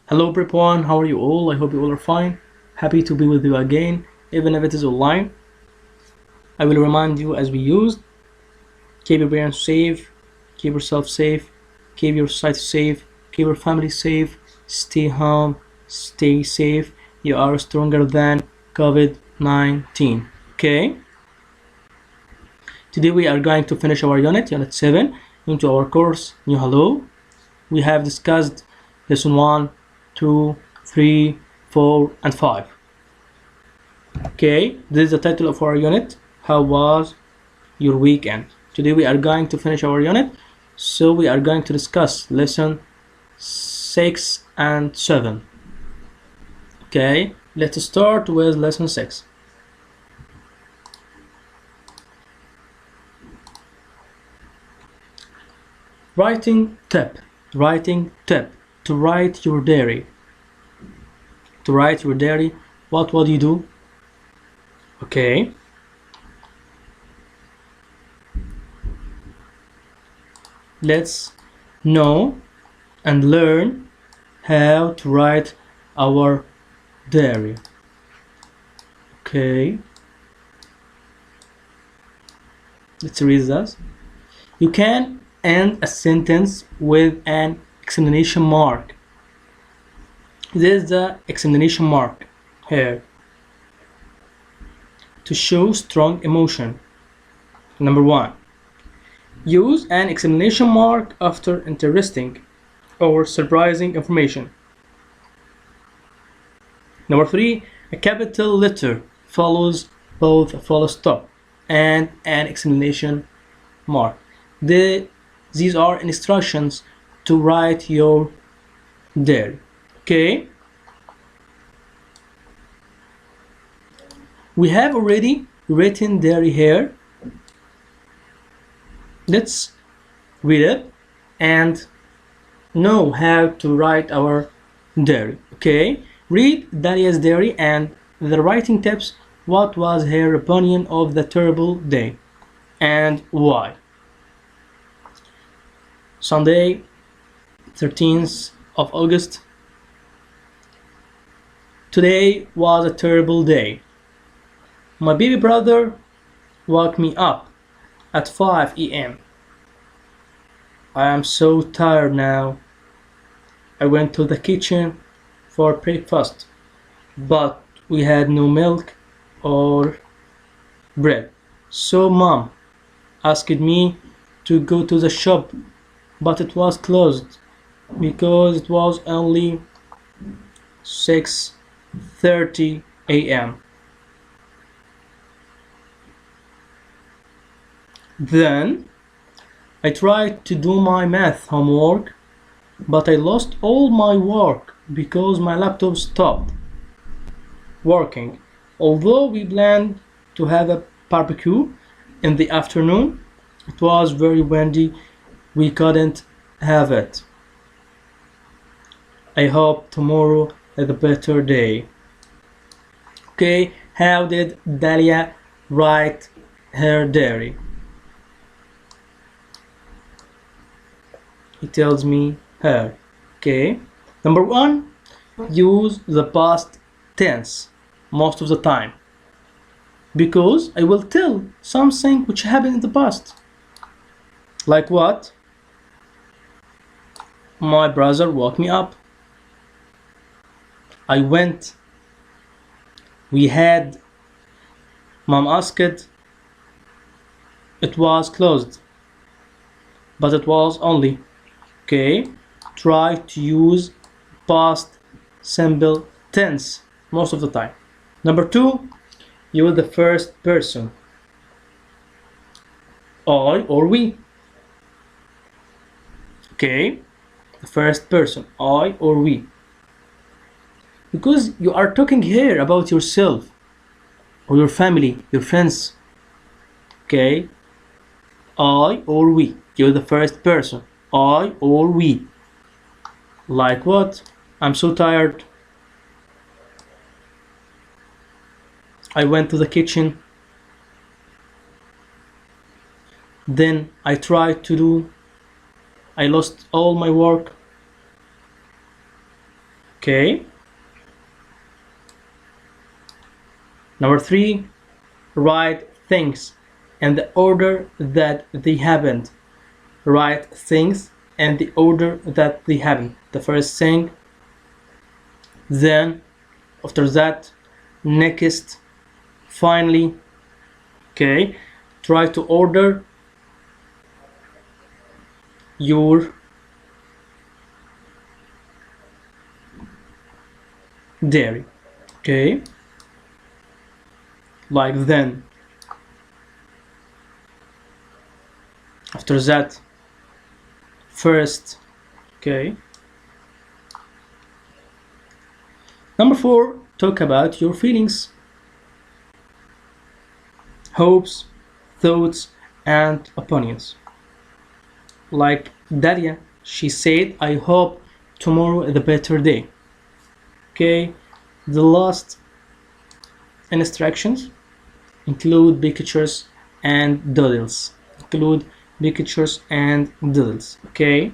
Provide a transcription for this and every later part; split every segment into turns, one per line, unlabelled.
Hello prep1, how are you all? I hope you all are fine. Happy to be with you again, even if it is online. I will remind you as we used, keep your parents safe, keep yourself safe, keep your society safe, keep your family safe, stay home, stay safe. You are stronger than COVID-19. Okay? Today we are going to finish our unit 7, into our course New Hello. We have discussed lesson 1, 2, 3, 4, and 5. Okay, this is the title of our unit. How was your weekend? Today we are going to finish our unit, so we are going to discuss lesson 6 and 7. Okay, let's start with lesson 6. Writing tip. To write your diary. To write your diary, what would you do? Okay. Let's know and learn how to write our diary. Okay. Let's read this. You can end a sentence with an exclamation mark. This is the exclamation mark here to show strong emotion. Number 1. Use an exclamation mark after interesting or surprising information. Number 3. A capital letter follows both a full stop and an exclamation mark. These are instructions to write your diary. Okay. We have already written diary here. Let's read it and know how to write our diary. Okay. Read Dalia's diary and the writing tips. What was her opinion of the terrible day and why? Sunday, 13th of August. Today was a terrible day. My baby brother woke me up at 5 a.m. I am so tired now. I went to the kitchen for breakfast, but we had no milk or bread. So Mom asked me to go to the shop, but it was closed because it was only 6:30 a.m. Then I tried to do my math homework, but I lost all my work because my laptop stopped working. Although we planned to have a barbecue in the afternoon, it was very windy. We couldn't have it. I hope tomorrow is a better day. Okay, how did Dalia write her diary? It tells me her. Okay. Number 1, use the past tense most of the time, because I will tell something which happened in the past. Like what? My brother woke me up. I went. We had. Mom asked. It was closed, but it was only. Okay, try to use past simple tense most of the time. Number 2, use the first person, I or we. Okay, the first person, I or we, because you are talking here about yourself or your family, your friends. Okay, I or we, use the first person, I or we. Like what? I'm so tired. I went to the kitchen. Then I tried to do. I lost all my work. Okay. Number 3, write things in the order that they happened. Write things in the order that they happened. The first thing, then, after that, next, finally. Okay. Try to order your dairy. Okay. Like then, after that, first. Okay. Number 4, talk about your feelings, hopes, thoughts, and opinions. Like Dalia, she said, I hope tomorrow is a better day. Okay. The last instructions include pictures and doodles. Include pictures and doodles. Okay.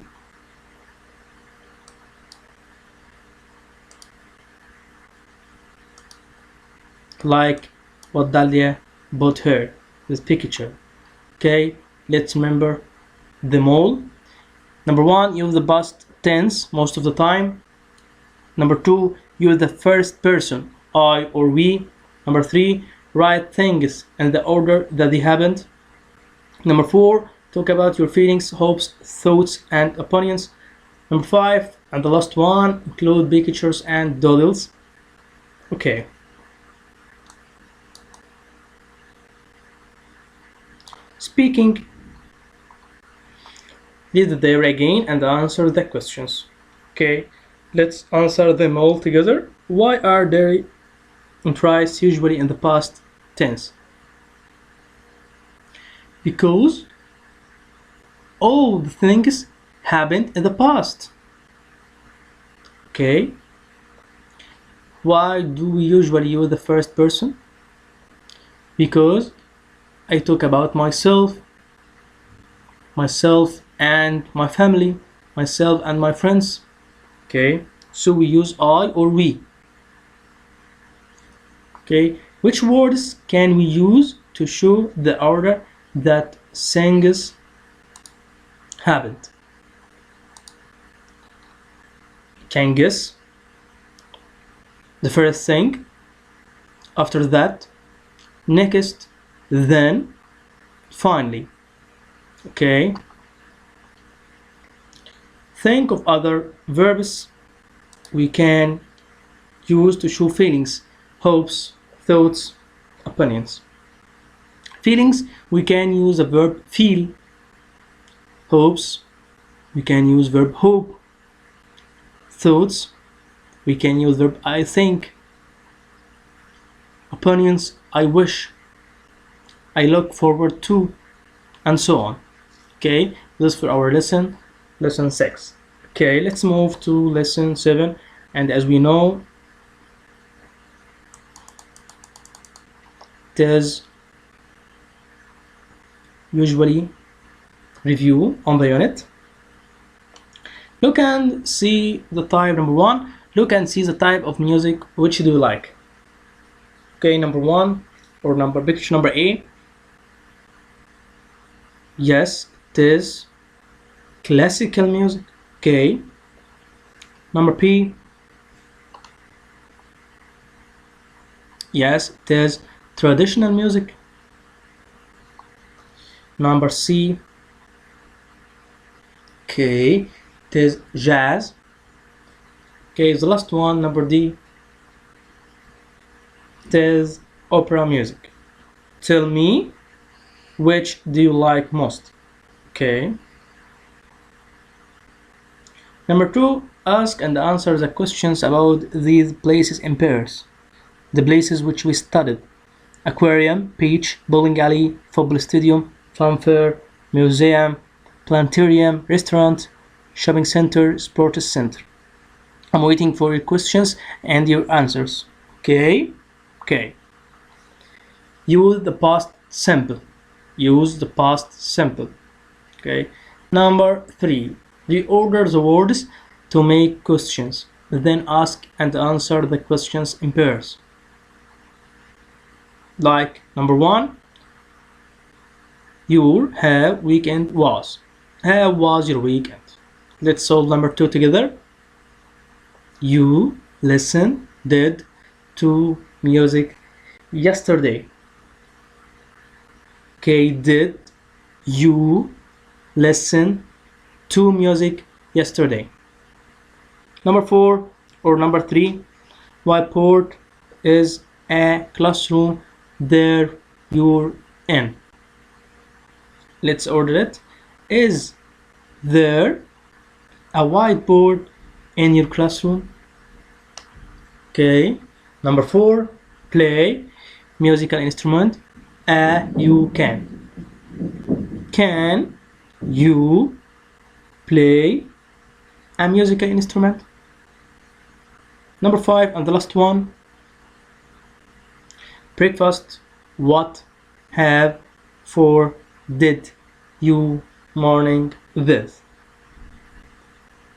Like what Dalia bought her, this picture. Okay. Let's remember them all. Number 1, use the past tense most of the time. Number 2, use the first person, I or we. Number 3, write things in the order that they happened. Number 4, talk about your feelings, hopes, thoughts, and opinions. Number 5, and the last one, include pictures and doodles. Okay. Speaking. Read the diary again and answer the questions. Okay, let's answer them all together. Why are diary entries usually in the past tense? Because all the things happened in the past. Okay. Why do we usually use the first person? Because I talk about myself and my family, myself and my friends. Okay, so we use I or we. Okay, which words can we use to show the order that things happened? Can guess. The first thing, after that, next, then, finally. Okay. Think of other verbs we can use to show feelings, hopes, thoughts, opinions. Feelings, we can use the verb feel. Hopes, we can use verb hope. Thoughts, we can use verb I think. Opinions, I wish, I look forward to, and so on. Okay, this is for our lesson 6. Okay, let's move to lesson 7. And as we know, it is usually review on the unit. Look and see the type. Number 1, look and see the type of music which do you like. Okay, number 1 or picture number A. Yes, it is classical music. Okay. Number P. Yes, it is traditional music. Number C. Okay, it is jazz. Okay, the last one, number D. It is opera music. Tell me, which do you like most? Okay. Number 2, ask and answer the questions about these places in Paris. The places which we studied: aquarium, beach, bowling alley, football stadium, fun fair, museum, planetarium, restaurant, shopping center, sports center. I'm waiting for your questions and your answers. Okay? Okay. Use the past simple. Use the past simple. Okay. Number 3, reorder the words to make questions. then ask and answer the questions in pairs. Like number 1, your weekend was. How was your weekend? Let's solve number 2 together. You did to music yesterday. Okay, did you listen to music yesterday? Number 4 or number 3, whiteboard is a classroom there you're in. Let's order it. Is there a whiteboard in your classroom? Okay. Number 4, play musical instrument. You can. Can you play a musical instrument? Number 5 and the last one, breakfast. What have for did you morning with?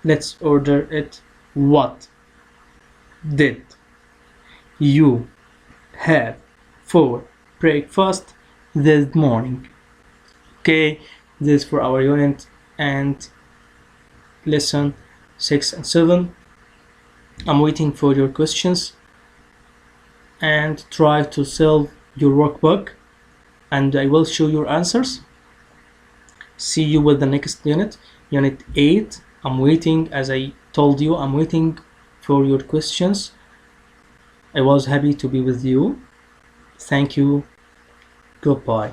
Let's order it. What did you have for breakfast this morning? Okay, this for our unit and lesson 6 and 7. I'm waiting for your questions and try to solve your workbook, and I will show your answers. See you with the next unit, unit 8. I'm waiting, as I told you, I'm waiting for your questions. I was happy to be with you. Thank you. Goodbye.